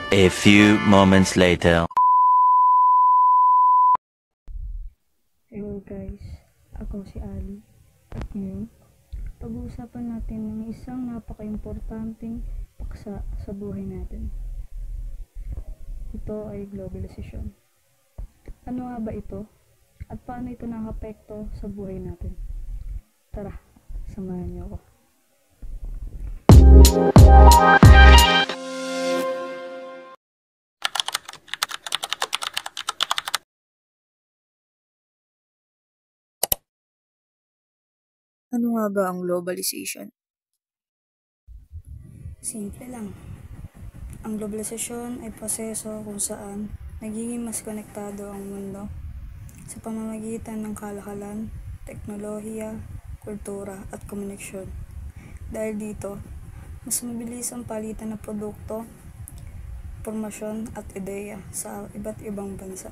A few moments later. Hello guys, ako si Ali. At ngayon, pag-uusapan natin ng isang napaka-importanting paksa sa buhay natin. Ito ay globalisasyon. Ano nga ba ito? At paano ito nakapekto sa buhay natin? Tara, samahan niyo ako. Ano nga ba ang globalization? Simple lang. Ang globalisasyon ay proseso kung saan nagiging mas konektado ang mundo sa pamamagitan ng kalakalan, teknolohiya, kultura at komunikasyon. Dahil dito, mas mabilis ang palitan ng produkto, impormasyon at ideya sa iba't ibang bansa.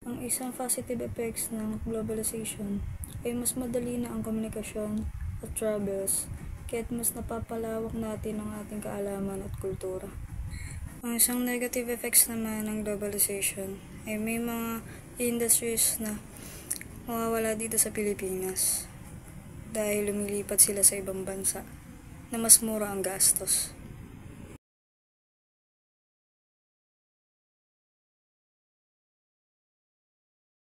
Ang isang positive effects ng globalization ay mas madali na ang komunikasyon at travels, kaya't mas napapalawak natin ang ating kaalaman at kultura. Ang isang negative effects naman ng globalization ay may mga industries na mawawala dito sa Pilipinas dahil lumilipat sila sa ibang bansa na mas mura ang gastos.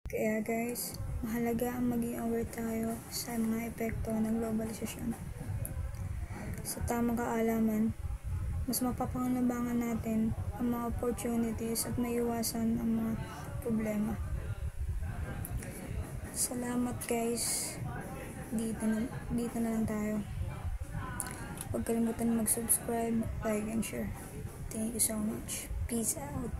Kaya guys, mahalaga ang maging aware tayo sa mga epekto ng globalisasyon. Sa tamang kaalaman, mas mapapakinabangan natin ang mga opportunities at maiwasan ang mga problema. Salamat guys. Dito na lang tayo. Huwag kalimutan mag-subscribe, like, and share. Thank you so much. Peace out.